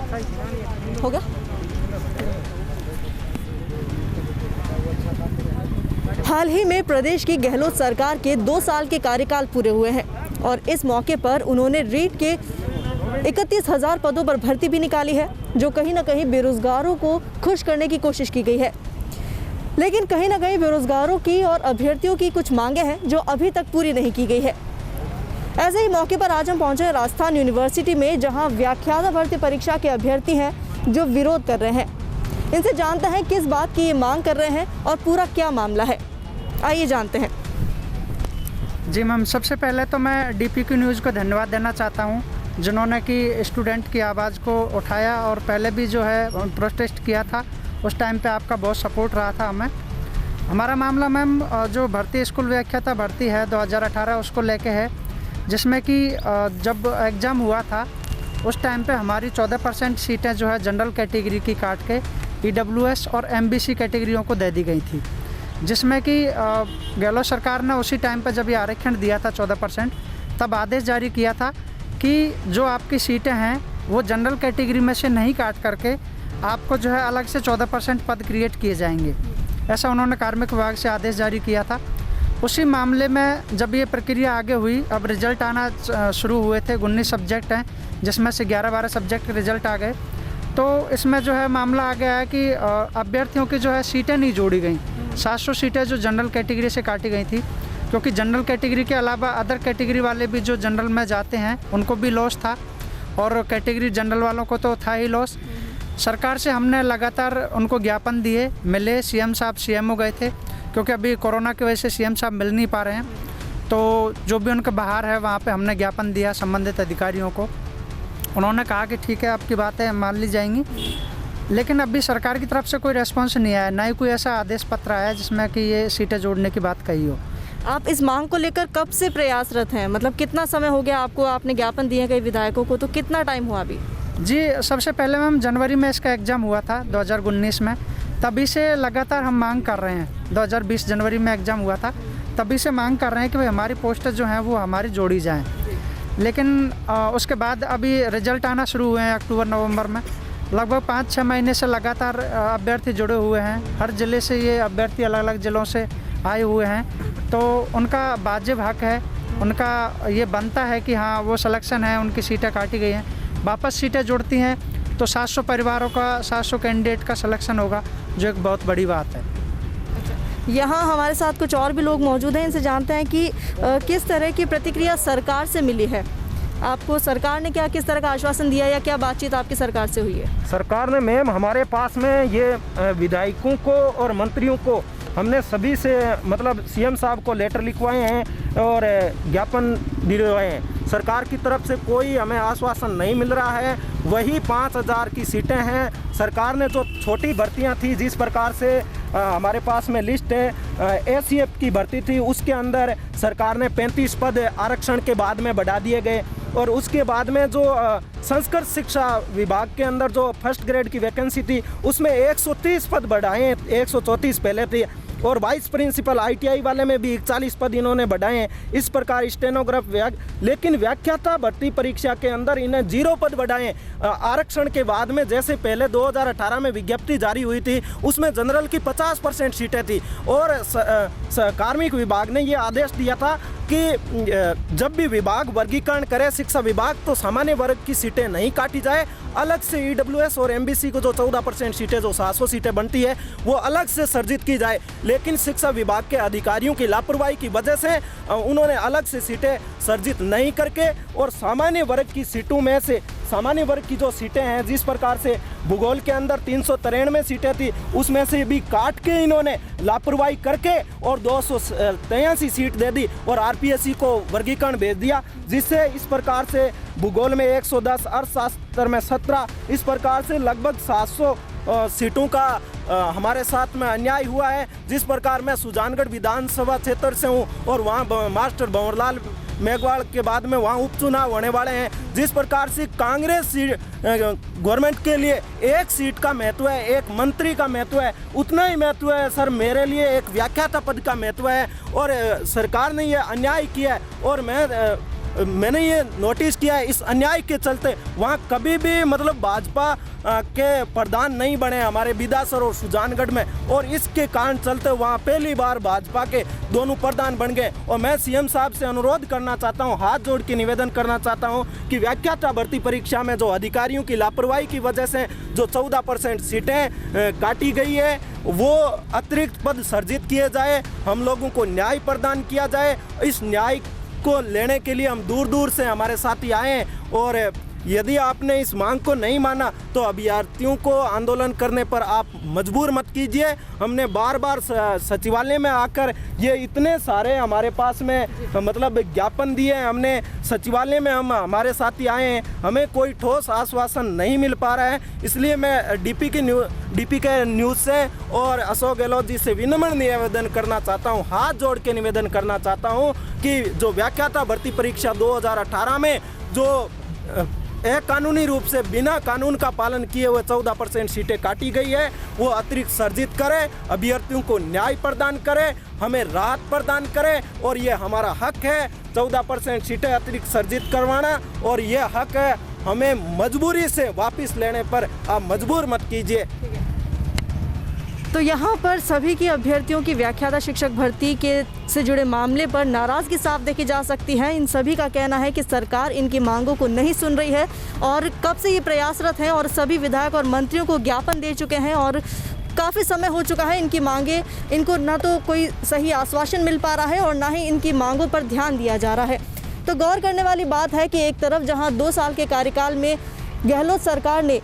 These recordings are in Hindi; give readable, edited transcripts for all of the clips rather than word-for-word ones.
हो गया। हाल ही में प्रदेश की गहलोत सरकार के 2 साल के कार्यकाल पूरे हुए हैं और इस मौके पर उन्होंने रीट के 31,000 पदों पर भर्ती भी निकाली है, जो कहीं ना कहीं बेरोजगारों को खुश करने की कोशिश की गई है। लेकिन कहीं ना कहीं बेरोजगारों की और अभ्यर्थियों की कुछ मांगे हैं जो अभी तक पूरी नहीं की गई है। ऐसे ही मौके पर आज हम पहुंचे राजस्थान यूनिवर्सिटी में, जहां व्याख्याता भर्ती परीक्षा के अभ्यर्थी हैं जो विरोध कर रहे हैं। इनसे जानते हैं किस बात की ये मांग कर रहे हैं और पूरा क्या मामला है। आइए जानते हैं। जी मैम, सबसे पहले तो मैं DPQ न्यूज़ को धन्यवाद देना चाहता हूँ, जिन्होंने कि स्टूडेंट की आवाज़ को उठाया और पहले भी जो है प्रोटेस्ट किया था। उस टाइम पे आपका बहुत सपोर्ट रहा था हमें। हमारा मामला मैम जो भर्ती स्कूल व्याख्याता भर्ती है 2018 उसको लेके है, जिसमें कि जब एग्ज़ाम हुआ था उस टाइम पे हमारी 14% सीटें जो है जनरल कैटेगरी की काट के EWS और MBC कैटेगरियों को दे दी गई थी, जिसमें कि गहलोत सरकार ने उसी टाइम पे जब ये आरक्षण दिया था 14%, तब आदेश जारी किया था कि जो आपकी सीटें हैं वो जनरल कैटेगरी में से नहीं काट करके आपको जो है अलग से 14% पद क्रिएट किए जाएंगे। ऐसा उन्होंने कार्मिक विभाग से आदेश जारी किया था। उसी मामले में जब ये प्रक्रिया आगे हुई, अब रिज़ल्ट आना शुरू हुए थे। 19 सब्जेक्ट हैं जिसमें से 11-12 सब्जेक्ट के रिज़ल्ट आ गए। तो इसमें जो है मामला आ गया है कि अभ्यर्थियों की जो है सीटें नहीं जोड़ी गई। 700 सीटें जो जनरल कैटेगरी से काटी गई थी, क्योंकि जनरल कैटेगरी के अलावा अदर कैटेगरी वाले भी जो जनरल में जाते हैं उनको भी लॉस था और कैटेगरी जनरल वालों को तो था ही लॉस। सरकार से हमने लगातार उनको ज्ञापन दिए, मिले, CM साहब CMO गए थे, क्योंकि अभी कोरोना की वजह से CM साहब मिल नहीं पा रहे हैं। तो जो भी उनके बाहर है वहाँ पे हमने ज्ञापन दिया संबंधित अधिकारियों को। उन्होंने कहा कि ठीक है, आपकी बातें मान ली जाएंगी, लेकिन अभी सरकार की तरफ से कोई रेस्पॉन्स नहीं आया, ना ही कोई ऐसा आदेश पत्र आया जिसमें कि ये सीटें जोड़ने की बात कही हो। आप इस मांग को लेकर कब से प्रयासरत हैं? मतलब कितना समय हो गया आपको? आपने ज्ञापन दिए कई विधायकों को, तो कितना टाइम हुआ अभी? जी, सबसे पहले मैम जनवरी में इसका एग्ज़ाम हुआ था 2019 में, तभी से लगातार हम मांग कर रहे हैं। 2020 जनवरी में एग्ज़ाम हुआ था, तभी से मांग कर रहे हैं कि भाई हमारी पोस्टें जो हैं वो हमारी जोड़ी जाएं। लेकिन उसके बाद अभी रिज़ल्ट आना शुरू हुए हैं अक्टूबर-नवंबर में। लगभग 5-6 महीने से लगातार अभ्यर्थी जुड़े हुए हैं। हर ज़िले से ये अभ्यर्थी अलग अलग ज़िलों से आए हुए हैं, तो उनका वाजिब हक है, उनका ये बनता है कि हाँ वो सिलेक्शन है, उनकी सीटें काटी गई हैं, वापस सीटें जुड़ती हैं तो 700 परिवारों का, 700 कैंडिडेट का सिलेक्शन होगा, जो एक बहुत बड़ी बात है। यहाँ हमारे साथ कुछ और भी लोग मौजूद हैं, इनसे जानते हैं कि किस तरह की प्रतिक्रिया सरकार से मिली है। आपको सरकार ने क्या, किस तरह का आश्वासन दिया या क्या बातचीत आपकी सरकार से हुई है? सरकार ने मैम हमारे पास में ये विधायकों को और मंत्रियों को हमने सभी से मतलब CM साहब को लेटर लिखवाए हैं और ज्ञापन दिलवाए हैं। सरकार की तरफ से कोई हमें आश्वासन नहीं मिल रहा है। वही 5,000 की सीटें हैं। सरकार ने जो छोटी भर्तियां थी, जिस प्रकार से हमारे पास में लिस्ट है ACF की भर्ती थी, उसके अंदर सरकार ने 35 पद आरक्षण के बाद में बढ़ा दिए गए और उसके बाद में जो संस्कृत शिक्षा विभाग के अंदर जो फर्स्ट ग्रेड की वैकेंसी थी उसमें 130 पद बढ़ाए, 134 पहले थी और वाइस प्रिंसिपल ITI वाले में भी 41 पद इन्होंने बढ़ाए हैं। इस प्रकार स्टेनोग्राफ लेकिन व्याख्याता भर्ती परीक्षा के अंदर इन्हें 0 पद बढ़ाए आरक्षण के बाद में। जैसे पहले 2018 में विज्ञप्ति जारी हुई थी उसमें जनरल की 50% सीटें थी और कार्मिक विभाग ने ये आदेश दिया था कि जब भी विभाग वर्गीकरण करे शिक्षा विभाग तो सामान्य वर्ग की सीटें नहीं काटी जाए, अलग से EWS और MBC को जो 14% सीटें, जो 700 सीटें बनती है, वो अलग से सर्जित की जाए। लेकिन शिक्षा विभाग के अधिकारियों की लापरवाही की वजह से उन्होंने अलग से सीटें सर्जित नहीं करके और सामान्य वर्ग की सीटों में से, सामान्य वर्ग की जो सीटें हैं, जिस प्रकार से भूगोल के अंदर 393 सीटें थी उसमें से भी काट के इन्होंने लापरवाही करके और 283 सीट दे दी और RPSC को वर्गीकरण भेज दिया, जिससे इस प्रकार से भूगोल में 110, अर्थशास्त्र में 17, इस प्रकार से लगभग 700 सीटों का हमारे साथ में अन्याय हुआ है। जिस प्रकार मैं सुजानगढ़ विधानसभा क्षेत्र से हूँ और वहाँ मास्टर भंवरलाल मेघवाल के बाद में वहाँ उपचुनाव होने वाले हैं। जिस प्रकार से कांग्रेस गवर्नमेंट के लिए एक सीट का महत्व है, एक मंत्री का महत्व है, उतना ही महत्व है सर मेरे लिए एक व्याख्याता पद का महत्व है और सरकार ने ये अन्याय किया है। और मैं मैंने ये नोटिस किया है, इस अन्याय के चलते वहाँ कभी भी मतलब भाजपा के प्रधान नहीं बने हमारे बिदासर और सुजानगढ़ में, और इसके कारण चलते वहाँ पहली बार भाजपा के दोनों प्रधान बन गए। और मैं सीएम साहब से अनुरोध करना चाहता हूँ, हाथ जोड़ के निवेदन करना चाहता हूँ कि व्याख्याता भर्ती परीक्षा में जो अधिकारियों की लापरवाही की वजह से जो 14% सीटें काटी गई है, वो अतिरिक्त पद सर्जित किए जाए, हम लोगों को न्याय प्रदान किया जाए। इस न्याय को लेने के लिए हम दूर दूर से हमारे साथी आए हैं, और यदि आपने इस मांग को नहीं माना तो अभ्यर्थियों को आंदोलन करने पर आप मजबूर मत कीजिए। हमने बार बार सचिवालय में आकर ये इतने सारे हमारे पास में मतलब ज्ञापन दिए हैं, हमने सचिवालय में हमारे साथी आए हैं, हमें कोई ठोस आश्वासन नहीं मिल पा रहा है। इसलिए मैं डीपी के न्यूज़ से और अशोक गहलोत जी से विनम्र निवेदन करना चाहता हूँ, हाथ जोड़ के निवेदन करना चाहता हूँ कि जो व्याख्याता भर्ती परीक्षा 2018 में जो कानूनी रूप से बिना कानून का पालन किए हुए 14% सीटें काटी गई है, वो अतिरिक्त सर्जित करे, अभ्यर्थियों को न्याय प्रदान करे, हमें राहत प्रदान करे, और ये हमारा हक है 14% सीटें अतिरिक्त सर्जित करवाना, और ये हक है, हमें मजबूरी से वापस लेने पर आप मजबूर मत कीजिए। तो यहाँ पर सभी की अभ्यर्थियों की व्याख्याता शिक्षक भर्ती के से जुड़े मामले पर नाराज़गी साफ देखी जा सकती है। इन सभी का कहना है कि सरकार इनकी मांगों को नहीं सुन रही है, और कब से ये प्रयासरत हैं, और सभी विधायक और मंत्रियों को ज्ञापन दे चुके हैं, और काफ़ी समय हो चुका है इनकी मांगे, इनको ना तो कोई सही आश्वासन मिल पा रहा है और ना ही इनकी मांगों पर ध्यान दिया जा रहा है। तो गौर करने वाली बात है कि एक तरफ जहाँ 2 साल के कार्यकाल में गहलोत सरकार ने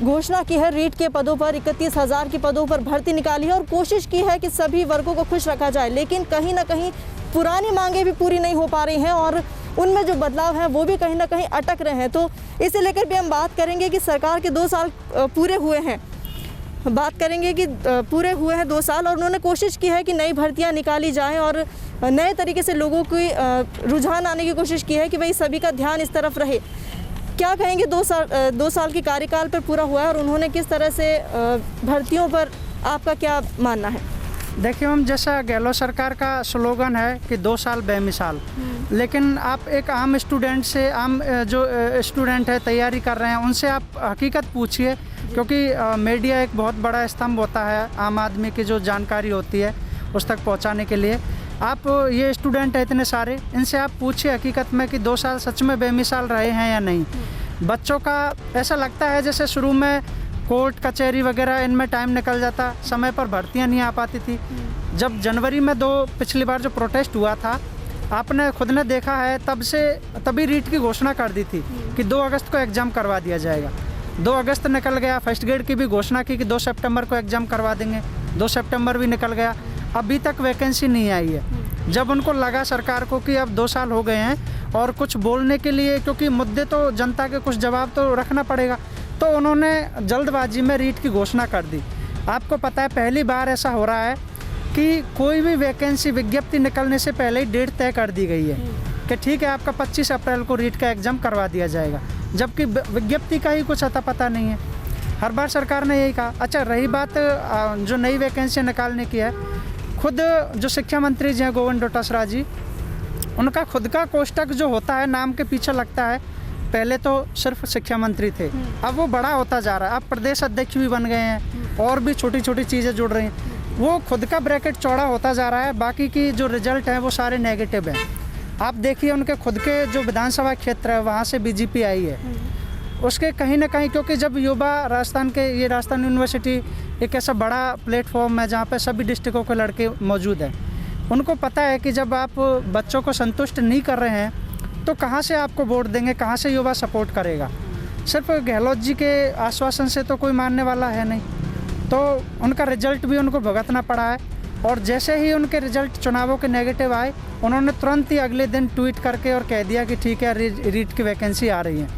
घोषणा की है रीट के पदों पर 31,000 के पदों पर भर्ती निकाली है और कोशिश की है कि सभी वर्गों को खुश रखा जाए, लेकिन कहीं ना कहीं पुरानी मांगें भी पूरी नहीं हो पा रही हैं और उनमें जो बदलाव हैं वो भी कहीं ना कहीं अटक रहे हैं। तो इसे लेकर भी हम बात करेंगे कि सरकार के 2 साल पूरे हुए हैं, बात करेंगे कि पूरे हुए हैं 2 साल और उन्होंने कोशिश की है कि नई भर्तियाँ निकाली जाएँ और नए तरीके से लोगों की रुझान आने की कोशिश की है कि भाई सभी का ध्यान इस तरफ रहे। क्या कहेंगे 2 साल के कार्यकाल पर पूरा हुआ है और उन्होंने किस तरह से भर्तियों पर आपका क्या मानना है? देखिए हम, जैसा गहलोत सरकार का स्लोगन है कि 2 साल बेमिसाल, लेकिन आप एक आम स्टूडेंट से, आम जो स्टूडेंट है तैयारी कर रहे हैं, उनसे आप हकीकत पूछिए, क्योंकि मीडिया एक बहुत बड़ा स्तंभ होता है आम आदमी की जो जानकारी होती है उस तक पहुंचाने के लिए। आप ये स्टूडेंट है इतने सारे, इनसे आप पूछिए हकीकत में कि 2 साल सच में बेमिसाल रहे हैं या नहीं। बच्चों का ऐसा लगता है जैसे शुरू में कोर्ट कचहरी वगैरह इनमें टाइम निकल जाता, समय पर भर्तियां नहीं आ पाती थी। जब जनवरी में पिछली बार जो प्रोटेस्ट हुआ था, आपने खुद ने देखा है, तभी रीट की घोषणा कर दी थी कि 2 अगस्त को एग्ज़ाम करवा दिया जाएगा। 2 अगस्त निकल गया, फर्स्ट ग्रेड की भी घोषणा की कि 2 सितंबर को एग्ज़ाम करवा देंगे, 2 सितंबर भी निकल गया, अभी तक वैकेंसी नहीं आई है। जब उनको लगा सरकार को कि अब 2 साल हो गए हैं और कुछ बोलने के लिए, क्योंकि मुद्दे तो जनता के कुछ जवाब तो रखना पड़ेगा, तो उन्होंने जल्दबाजी में रीट की घोषणा कर दी। आपको पता है पहली बार ऐसा हो रहा है कि कोई भी वैकेंसी विज्ञप्ति निकलने से पहले ही डेट तय कर दी गई है कि ठीक है आपका 25 अप्रैल को रीट का एग्ज़ाम करवा दिया जाएगा, जबकि विज्ञप्ति का ही कुछ अता पता नहीं है। हर बार सरकार ने यही कहा। अच्छा, रही बात जो नई वैकेंसी निकालने की है, खुद जो शिक्षा मंत्री जी हैं गोविंद डोटासरा जी, उनका खुद का कोष्टक जो होता है नाम के पीछे लगता है, पहले तो सिर्फ शिक्षा मंत्री थे, अब वो बड़ा होता जा रहा है, अब प्रदेश अध्यक्ष भी बन गए हैं और भी छोटी छोटी चीज़ें जुड़ रही हैं। वो खुद का ब्रैकेट चौड़ा होता जा रहा है, बाकी की जो रिजल्ट हैं वो सारे नेगेटिव हैं। आप देखिए उनके खुद के जो विधानसभा क्षेत्र है वहाँ से बीजेपी आई है, उसके कहीं ना कहीं, क्योंकि जब युवा राजस्थान यूनिवर्सिटी एक ऐसा बड़ा प्लेटफॉर्म है जहाँ पे सभी डिस्ट्रिक्टों के लड़के मौजूद हैं, उनको पता है कि जब आप बच्चों को संतुष्ट नहीं कर रहे हैं तो कहाँ से आपको वोट देंगे, कहाँ से युवा सपोर्ट करेगा। सिर्फ गहलोत जी के आश्वासन से तो कोई मानने वाला है नहीं, तो उनका रिजल्ट भी उनको भुगतना पड़ा है। और जैसे ही उनके रिजल्ट चुनावों के नेगेटिव आए, उन्होंने तुरंत ही अगले दिन ट्वीट करके और कह दिया कि ठीक है रीट की वैकेंसी आ रही है।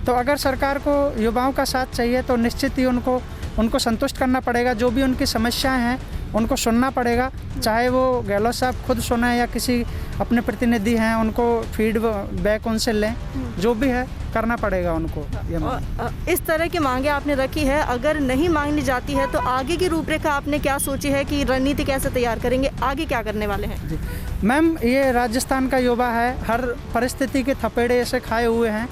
तो अगर सरकार को युवाओं का साथ चाहिए तो निश्चित ही उनको संतुष्ट करना पड़ेगा। जो भी उनकी समस्याएं हैं उनको सुनना पड़ेगा, चाहे वो गहलोत साहब खुद सुने या किसी अपने प्रतिनिधि हैं उनको फीडबैक उनसे लें, जो भी है करना पड़ेगा उनको। ये इस तरह की मांगे आपने रखी है, अगर नहीं मांगनी जाती है तो आगे की रूपरेखा आपने क्या सोची है कि रणनीति कैसे तैयार करेंगे, आगे क्या करने वाले हैं? जी मैम, ये राजस्थान का युवा है, हर परिस्थिति के थपेड़े ऐसे खाए हुए हैं।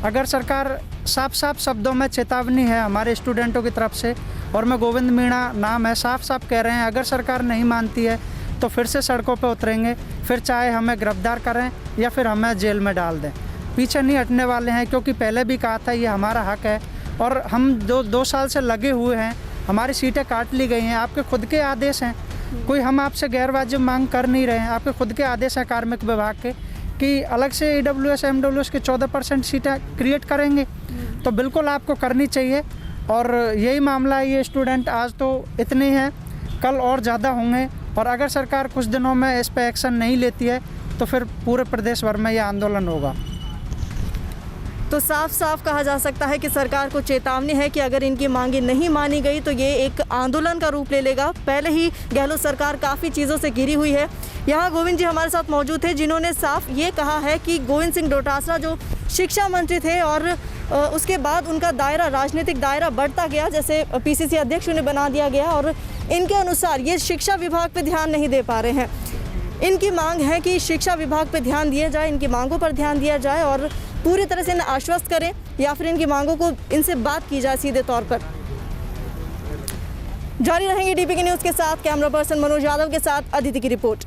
अगर सरकार साफ साफ शब्दों में चेतावनी है हमारे स्टूडेंटों की तरफ से, और मैं गोविंद मीणा नाम है, साफ साफ कह रहे हैं अगर सरकार नहीं मानती है तो फिर से सड़कों पर उतरेंगे, फिर चाहे हमें गिरफ्तार करें या फिर हमें जेल में डाल दें, पीछे नहीं हटने वाले हैं। क्योंकि पहले भी कहा था ये हमारा हक है और हम दो साल से लगे हुए हैं, हमारी सीटें काट ली गई हैं। आपके खुद के आदेश हैं, कोई हम आपसे गैर वाजिब मांग कर नहीं रहे हैं, आपके खुद के आदेश हैं कार्मिक विभाग के कि अलग से EWS MWS के 14% सीटें क्रिएट करेंगे, तो बिल्कुल आपको करनी चाहिए। और यही मामला है, ये स्टूडेंट आज तो इतने हैं, कल और ज़्यादा होंगे, और अगर सरकार कुछ दिनों में इस पर एक्शन नहीं लेती है तो फिर पूरे प्रदेश भर में ये आंदोलन होगा। तो साफ साफ कहा जा सकता है कि सरकार को चेतावनी है कि अगर इनकी मांगे नहीं मानी गई तो ये एक आंदोलन का रूप ले लेगा। पहले ही गहलोत सरकार काफ़ी चीज़ों से घिरी हुई है। यहाँ गोविंद जी हमारे साथ मौजूद थे, जिन्होंने साफ ये कहा है कि गोविंद सिंह डोटासरा जो शिक्षा मंत्री थे और उसके बाद उनका दायरा, राजनीतिक दायरा बढ़ता गया, जैसे PCC अध्यक्ष उन्हें बना दिया गया, और इनके अनुसार ये शिक्षा विभाग पर ध्यान नहीं दे पा रहे हैं। इनकी मांग है कि शिक्षा विभाग पर ध्यान दिया जाए, इनकी मांगों पर ध्यान दिया जाए और पूरी तरह से इन्हें आश्वस्त करें या फिर इनकी मांगों को इनसे बात की जाए सीधे तौर पर। जारी रहेंगे DPK न्यूज़ के साथ, कैमरा पर्सन मनोज यादव के साथ अदिति की रिपोर्ट।